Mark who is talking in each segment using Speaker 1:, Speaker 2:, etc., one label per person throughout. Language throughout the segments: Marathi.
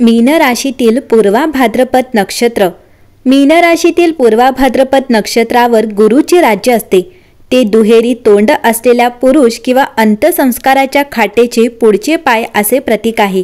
Speaker 1: मीन राशीतील पूर्वा भाद्रपद नक्षत्र. मीन राशीतील पूर्वा भाद्रपद नक्षत्रावर गुरुचे राज्य असते. ते दुहेरी तोंड असलेल्या पुरुष किंवा अंतसंस्काराच्या खाटेचे पुढचे पाय असे प्रतीक आहे.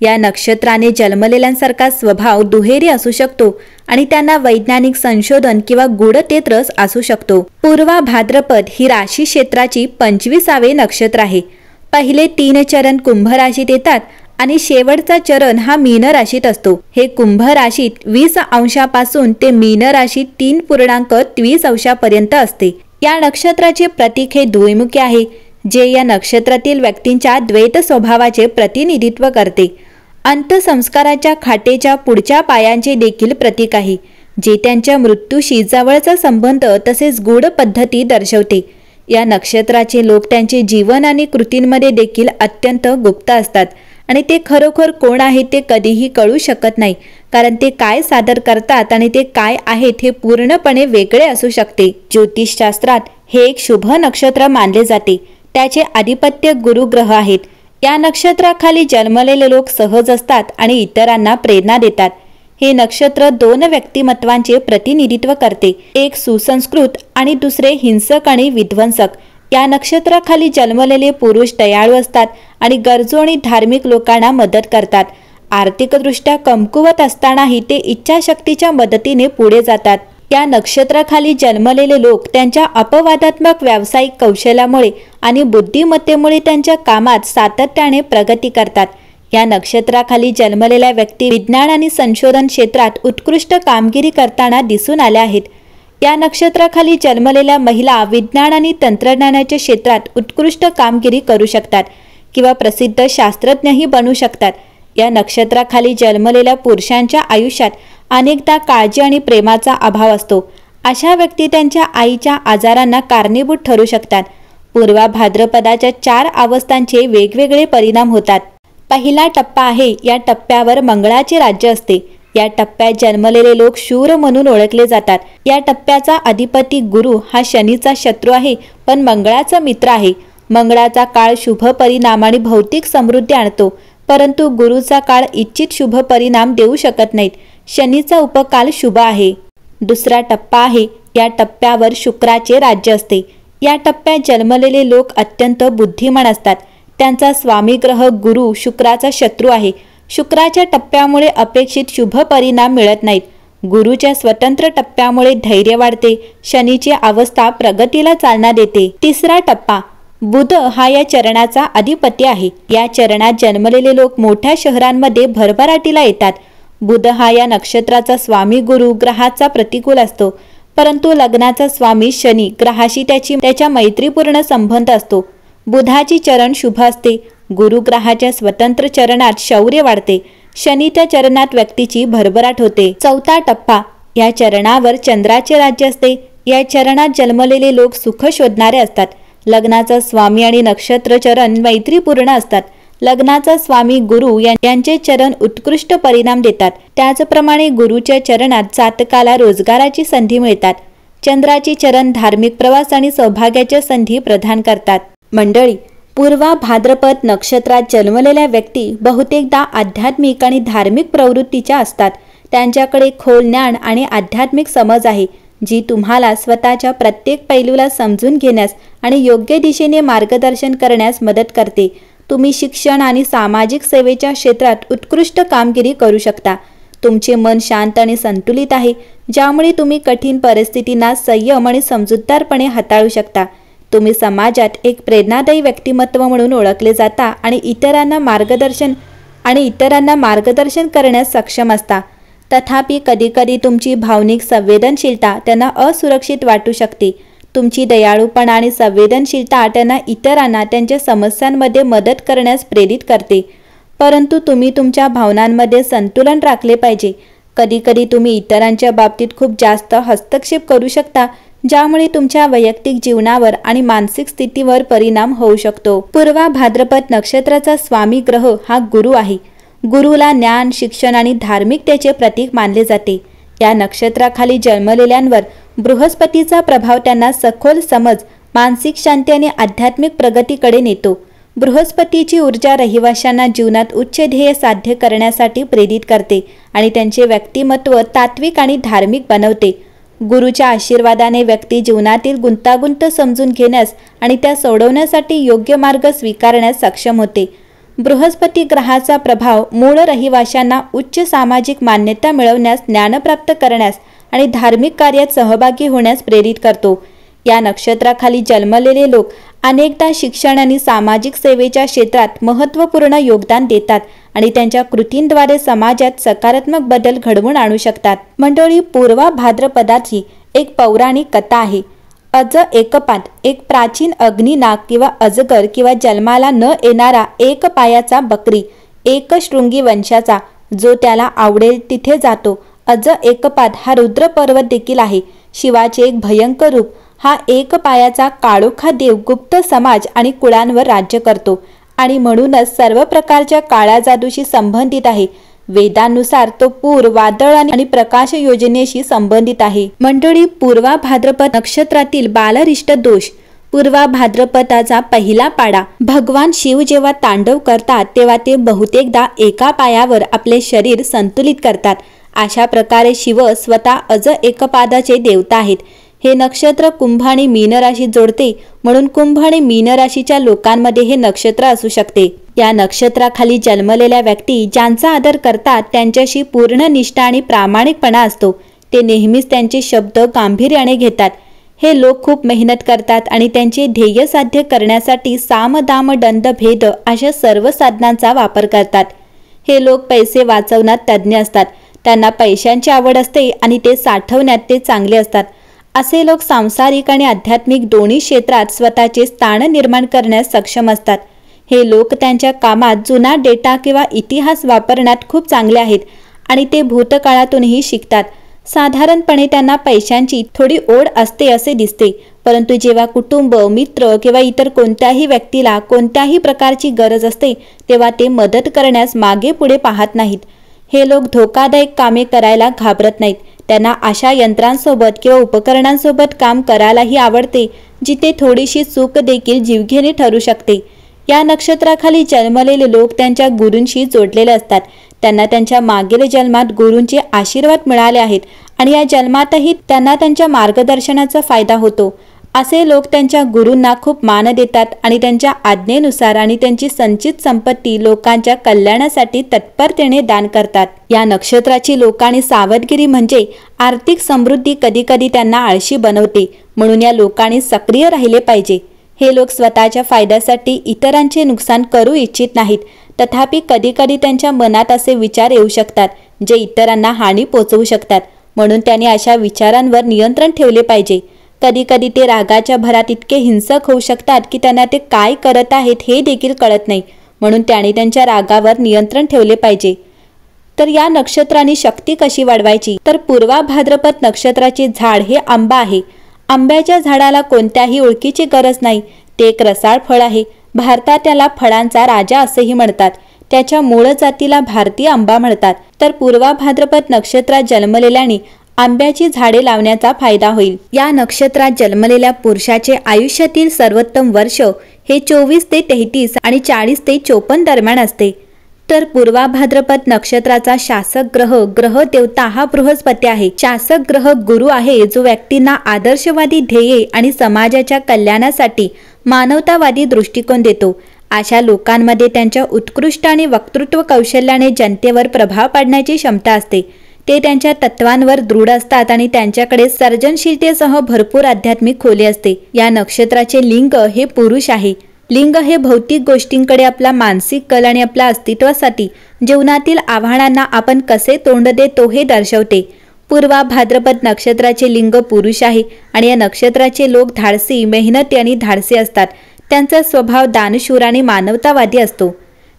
Speaker 1: या नक्षत्राने जन्मलेल्यांसारखा स्वभाव दुहेरी असू शकतो आणि त्यांना वैज्ञानिक संशोधन किंवा गूढतेत रस असू शकतो. पूर्वा भाद्रपद ही राशी क्षेत्राची 25वे नक्षत्र आहे. पहिले 3 चरण कुंभ राशीत येतात आणि शेवटचा चरण हा मीन राशीत असतो. हे कुंभ राशीत 20 अंशापासून ते मीन राशीत 3.20 अंशापर्यंत असते. या नक्षत्राचे प्रतीक हे द्विमुखी आहे, जे या नक्षत्रातील व्यक्तींच्या द्वैत स्वभावाचे प्रतिनिधित्व करते. अंतसंस्काराच्या खाटेच्या पुढच्या पायांचे देखील प्रतीक आहे, जे त्यांच्या मृत्यूशी जवळचा संबंध तसेच गूढ पद्धती दर्शवते. या नक्षत्राचे लोक त्यांचे जीवन आणि कृतींमध्ये देखील अत्यंत गुप्त असतात आणि ते खरोखर कोण आहेत ते कधीही कळू शकत नाही, कारण ते काय सादर करतात आणि ते काय आहेत हे पूर्णपणे वेगळे असू शकते. ज्योतिषशास्त्रात हे एक शुभ नक्षत्र मानले जाते. त्याचे अधिपत्य गुरु ग्रह आहेत. या नक्षत्राखाली जन्मलेले लोक सहज असतात आणि इतरांना प्रेरणा देतात. हे नक्षत्र 2 व्यक्तिमत्वांचे प्रतिनिधित्व करते, एक सुसंस्कृत आणि दुसरे हिंसक आणि विध्वंसक. या नक्षत्राखाली जन्मलेले पुरुष दयाळू असतात आणि गरजू आणि धार्मिक लोकांना मदत करतात. आर्थिकदृष्ट्या कमकुवत असतानाही ते इच्छाशक्तीच्या मदतीने पुढे जातात. या नक्षत्राखाली जन्मलेले लोक त्यांच्या अपवादात्मक व्यावसायिक कौशल्यामुळे आणि बुद्धिमत्तेमुळे त्यांच्या कामात सातत्याने प्रगती करतात. या नक्षत्राखाली जन्मलेल्या व्यक्ती विज्ञान आणि संशोधन क्षेत्रात उत्कृष्ट कामगिरी करताना दिसून आल्या आहेत. या नक्षत्राखाली जन्मलेल्या महिला विज्ञान आणि तंत्रज्ञानाच्या क्षेत्रात उत्कृष्ट कामगिरी करू शकतात किंवा प्रसिद्ध शास्त्रज्ञही बनू शकतात. या नक्षत्राखाली जन्मलेल्या पुरुषांच्या आयुष्यात अनेकदा काळजी आणि प्रेमाचा अभाव असतो. अशा व्यक्ती त्यांच्या आईच्या आजारांना कारणीभूत ठरू शकतात. पूर्वा भाद्रपदाच्या 4 अवस्थांचे वेगवेगळे परिणाम होतात. पहिला टप्पा आहे, या टप्प्यावर मंगळाचे राज्य असते. या टप्प्यात जन्मलेले लोक शूर म्हणून ओळखले जातात. या टप्प्याचा अधिपती गुरु हा शनीचा शत्रू आहे, पण मंगळाचा मित्र आहे. मंगळाचा काळ शुभ परिणाम आणि भौतिक समृद्धी आणतो, परंतु गुरुचा काळ इच्छित शुभ परिणाम देऊ शकत नाहीत. शनीचा उपकाल शुभ आहे. दुसरा टप्पा आहे, या टप्प्यावर शुक्राचे राज्य असते. या टप्प्यात जन्मलेले लोक अत्यंत बुद्धिमान असतात. त्यांचा स्वामी ग्रह गुरु शुक्राचा शत्रू आहे. शुक्राच्या टप्प्यामुळे अपेक्षित शुभ परिणाम मिळत नाहीत. गुरुच्या स्वतंत्र टप्प्यामुळे धैर्य वाढते. शनीची अवस्था प्रगतीला चालना देते. तिसरा टप्पा, बुध हा या चरणाचा अधिपती आहे. या चरणात जन्मलेले लोक मोठ्या शहरांमध्ये भरभराटीला येतात. बुध हा या नक्षत्राचा स्वामी गुरु ग्रहाचा प्रतिकूल असतो, परंतु लग्नाचा स्वामी शनी ग्रहाशी त्याच्या मैत्रीपूर्ण संबंध असतो. बुधाची चरण शुभ असते. गुरु ग्रहाच्या स्वतंत्र चरणात शौर्य वाढते. शनीच्या चरणात व्यक्तीची भरभराट होते. चौथा टप्पा, या चरणावर चंद्राचे राज्य असते. या चरणात जन्मलेले लोक सुख शोधणारे असतात. लग्नाचा स्वामी आणि नक्षत्र चरण मैत्रीपूर्ण असतात. लग्नाचा स्वामी गुरु यांचे चरण उत्कृष्ट परिणाम देतात. त्याचप्रमाणे गुरुच्या चरणात जातकाला रोजगाराची संधी मिळतात. चंद्राची चरण धार्मिक प्रवास आणि सौभाग्याच्या संधी प्रदान करतात. मंडळी, पूर्वा भाद्रपद नक्षत्रात जन्मलेल्या व्यक्ती बहुतेकदा आध्यात्मिक आणि धार्मिक प्रवृत्तीच्या असतात. त्यांच्याकडे खोल ज्ञान आणि आध्यात्मिक समज आहे, जी तुम्हाला स्वतःच्या प्रत्येक पैलूला समजून घेण्यास आणि योग्य दिशेने मार्गदर्शन करण्यास मदत करते. तुम्ही शिक्षण आणि सामाजिक सेवेच्या क्षेत्रात उत्कृष्ट कामगिरी करू शकता. तुमचे मन शांत आणि संतुलित आहे, ज्यामुळे तुम्ही कठीण परिस्थितींना संयम आणि समजूतदारपणे हाताळू शकता. तुम्ही समाजात एक प्रेरणादायी व्यक्तिमत्व म्हणून ओळखले जाता आणि इतरांना मार्गदर्शन करण्यास सक्षम असता. तथापि कधीकधी तुमची भावनिक संवेदनशीलता त्यांना असुरक्षित वाटू शकते. तुमची दयाळूपणा आणि संवेदनशीलता त्यांना इतरांना त्यांच्या समस्यांमध्ये मदत करण्यास प्रेरित करते, परंतु तुम्ही तुमच्या भावनांमध्ये संतुलन राखले पाहिजे. कधीकधी तुम्ही इतरांच्या बाबतीत खूप जास्त हस्तक्षेप करू शकता, ज्यामुळे तुमच्या वैयक्तिक जीवनावर आणि मानसिक स्थितीवर परिणाम होऊ शकतो. पूर्वा भाद्रपद नक्षत्राचा स्वामी ग्रह हा गुरु आहे. गुरुला ज्ञान, शिक्षण आणि धार्मिकतेचे प्रतीक मानले जाते. या नक्षत्राखाली जन्मलेल्यांवर बृहस्पतीचा प्रभाव त्यांना सखोल समज, मानसिक शांती आणि आध्यात्मिक प्रगतीकडे नेतो. बृहस्पतीची ऊर्जा रहिवाशांना जीवनात उच्च ध्येय साध्य करण्यासाठी प्रेरित करते आणि त्यांचे व्यक्तिमत्व तात्विक आणि धार्मिक बनवते. गुरुच्या आशीर्वादाने व्यक्ती जीवनातील गुंतागुंत समजून घेण्यास आणि त्या सोडवण्यासाठी योग्य मार्ग स्वीकारण्यास सक्षम होते. बृहस्पती ग्रहाचा प्रभाव मूळ रहिवाशांना उच्च सामाजिक मान्यता मिळवण्यास, ज्ञान प्राप्त करण्यास आणि धार्मिक कार्यात सहभागी होण्यास प्रेरित करतो. या नक्षत्राखाली जन्मलेले लोक अनेकदा शिक्षण आणि सामाजिक सेवेच्या क्षेत्रात महत्त्वपूर्ण योगदान देतात आणि त्यांच्या कृतींद्वारे समाजात सकारात्मक बदल घडवून आणू शकतात. मंडळी, पूर्वा भाद्रपदाची एक पौराणिक कथा आहे. अज एकपाद, एक प्राचीन अग्निनाग किंवा अजगर किंवा जन्माला न येणारा एक पायाचा बकरी, एक शृंगी वंशाचा, जो त्याला आवडेल तिथे जातो. अज एकपाद हा रुद्र पर्वत देखील आहे. शिवाचे एक भयंकर रूप. हा एक पायाचा काळोखा देव गुप्त समाज आणि कुळांवर राज्य करतो आणि म्हणूनच सर्व प्रकारच्या काळ्या जादूशी संबंधित आहे. वेदांनुसार तो पूर, वादळ आणि प्रकाश योजनेशी संबंधित आहे. मंडळी, पूर्वा भाद्रपद नक्षत्रातील बालरिष्ट दोष. पूर्वा भाद्रपदाचा पहिला पाडा. भगवान शिव जेव्हा तांडव करतात तेव्हा ते बहुतेकदा एका पायावर आपले शरीर संतुलित करतात. अशा प्रकारे शिव स्वतः अज एकपादाचे देवता आहेत. हे नक्षत्र कुंभ आणि मीन राशी जोडते, म्हणून कुंभ आणि मीन राशीच्या लोकांमध्ये हे नक्षत्र असू शकते. या नक्षत्राखाली जन्मलेल्या व्यक्ती ज्यांचा आदर करतात त्यांच्याशी पूर्ण निष्ठा आणि प्रामाणिकपणा असतो. ते नेहमीच त्यांचे शब्द गांभीर्याने घेतात. हे लोक खूप मेहनत करतात आणि त्यांचे ध्येय साध्य करण्यासाठी साम दाम दंड भेद अशा सर्व साधनांचा वापर करतात. हे लोक पैसे वाचवण्यात तज्ज्ञ असतात. त्यांना पैशांची आवड असते आणि ते साठवण्यात ते चांगले असतात. असे लोक सांसारिक आणि आध्यात्मिक दोन्ही क्षेत्रात स्वतःचे स्थान निर्माण करण्यास सक्षम असतात. हे लोक त्यांच्या कामात जुना डेटा किंवा इतिहास वापरण्यात खूप चांगले आहेत आणि ते भूतकाळातूनही शिकतात. साधारणपणे त्यांना पैशांची थोडी ओढ असते असे दिसते, परंतु जेव्हा कुटुंब, मित्र किंवा इतर कोणत्याही व्यक्तीला कोणत्याही प्रकारची गरज असते तेव्हा ते मदत करण्यास मागे पुढे पाहत नाहीत. हे लोक धोकादायक कामे करायला घाबरत नाहीत. त्यांना अशा यंत्रांसोबत किंवा उपकरणांसोबत काम करायलाही आवडते जिथे थोडीशी चूक देखील जीवघेणी ठरू शकते. या नक्षत्राखाली जन्मलेले लोक त्यांच्या गुरूंशी जोडलेले असतात. त्यांना त्यांच्या मागील जन्मात गुरूंचे आशीर्वाद मिळाले आहेत आणि या जन्मातही त्यांना त्यांच्या मार्गदर्शनाचा फायदा होतो. असे लोक त्यांच्या गुरूंना खूप मान देतात आणि त्यांच्या आज्ञेनुसार आणि त्यांची संचित संपत्ती लोकांच्या कल्याणासाठी तत्परतेने दान करतात. या नक्षत्राची लोकांनी सावधगिरी म्हणजे आर्थिक समृद्धी कधीकधी त्यांना आळशी बनवते, म्हणून या लोकांनी सक्रिय राहिले पाहिजे. हे लोक स्वतःच्या फायद्यासाठी इतरांचे नुकसान करू इच्छित नाहीत, तथापि कधीकधी त्यांच्या मनात असे विचार येऊ शकतात जे इतरांना हानी पोचवू शकतात, म्हणून त्यांनी अशा विचारांवर नियंत्रण ठेवले पाहिजे. कधीकधी ते रागाच्या भरात इतके हिंसक होऊ शकतात की त्यांना ते काय करत आहेत हे देखील कळत नाही, म्हणून त्यांनी त्यांच्या रागावर नियंत्रण ठेवले पाहिजे. तर या नक्षत्राने शक्ती कशी वाढवायची, तर पूर्वा भाद्रपद नक्षत्राचे झाड हे आंबा आहे. आंब्याच्या झाडाला कोणत्याही ओळखीची गरज नाही. ते एक रसाळ फळ आहे. भारतात त्याला फळांचा राजा असेही म्हणतात. त्याच्या मूळ जातीला भारतीय आंबा म्हणतात. तर पूर्वा भाद्रपद नक्षत्रात जन्मलेल्याने आंब्याची झाडे लावण्याचा फायदा होईल. या नक्षत्रात जन्मलेल्या पुरुषाचे आयुष्यातील सर्वोत्तम वर्ष हे 24 ते 33 आणि 40 ते 54 दरम्यान असते. तर पूर्वा भाद्रपद नक्षत्राचा शासक ग्रह देवता हा बृहस्पती आहे. शासक ग्रह गुरु आहे, जो व्यक्तींना आदर्शवादी ध्येये आणि समाजाच्या कल्याणासाठी मानवतावादी दृष्टिकोन देतो. अशा लोकांमध्ये त्यांच्या उत्कृष्ट आणि वक्तृत्व कौशल्याने जनतेवर प्रभाव पाडण्याची क्षमता असते. ते त्यांच्या तत्वांवर दृढ असतात आणि त्यांच्याकडे सर्जनशीलतेसह भरपूर आध्यात्मिक खोली असते. या नक्षत्राचे लिंग हे पुरुष आहे. लिंग हे भौतिक गोष्टींकडे आपला मानसिक कल आणि आपल्या अस्तित्वासाठी जीवनातील आव्हानांना आपण कसे तोंड देतो हे दर्शवते. पूर्वा भाद्रपद नक्षत्राचे लिंग पुरुष आहे आणि या नक्षत्राचे लोक धाडसी, मेहनती आणि धाडसी असतात. त्यांचा स्वभाव दानशूर आणि मानवतावादी असतो.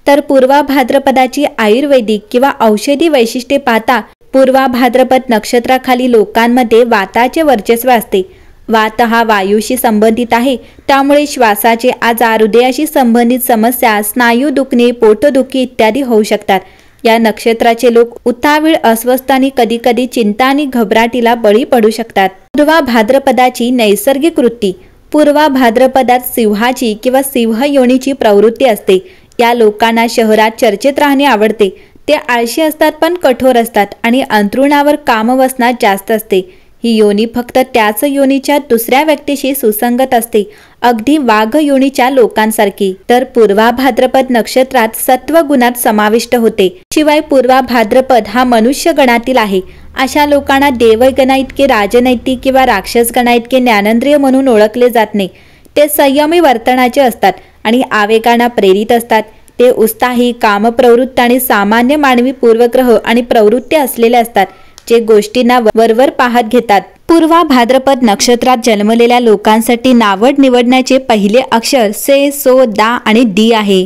Speaker 1: तर पूर्वा भाद्रपदाची आयुर्वेदिक किंवा औषधी वैशिष्ट्ये पाहता पूर्वा भाद्रपद नक्षत्राखाली लोकांमध्ये वाताचे वर्चस्व असते. वात हा वायूशी संबंधित आहे, त्यामुळे श्वासाचे आजार, हृदयाशी संबंधित समस्या, स्नायू दुखणे, पोटदुखी इत्यादी होऊ शकतात. या नक्षत्राचे लोक उतावीळ, अस्वस्थ आणि कधीकधी चिंता आणि घबराटीला बळी पडू शकतात. पूर्वा भाद्रपदाची नैसर्गिक वृत्ती. पूर्वा भाद्रपदात सिंहाची किंवा सिंह योनीची प्रवृत्ती असते। या लोकांना शहरात चर्चेत राहणे आवडते। ते आळशी असतात पण कठोर असतात आणि अंथरुणावर कामवासना जास्त असते। ही योनी फक्त त्याच योनीच्या दुसऱ्या व्यक्तीशी सुसंगत असते, अगदी वाघ योनीच्या लोकांसारखी। तर पूर्वा भाद्रपद नक्षत्रात सत्व गुणात समाविष्ट होते। शिवाय पूर्वा भाद्रपद हा मनुष्य गणातील आहे। अशा लोकांना देवगणा इतके राजनैतिक किंवा राक्षस गणा इतके ज्ञानेंद्रिय म्हणून ओळखले जात नाही। ते संयमी वर्तनाचे असतात आणि आवेगांना प्रेरित असतात। ते उत्साही, कामप्रवृत्त आणि सामान्य मानवी पूर्वग्रह आणि प्रवृत्ती असलेले असतात, जे गोष्टींना वरवर पाहत घेतात। पूर्वा भाद्रपद नक्षत्रात जन्मलेल्या लोकांसाठी नावड निवडण्याचे पहिले अक्षर से, सो, दा आणि दी आहे।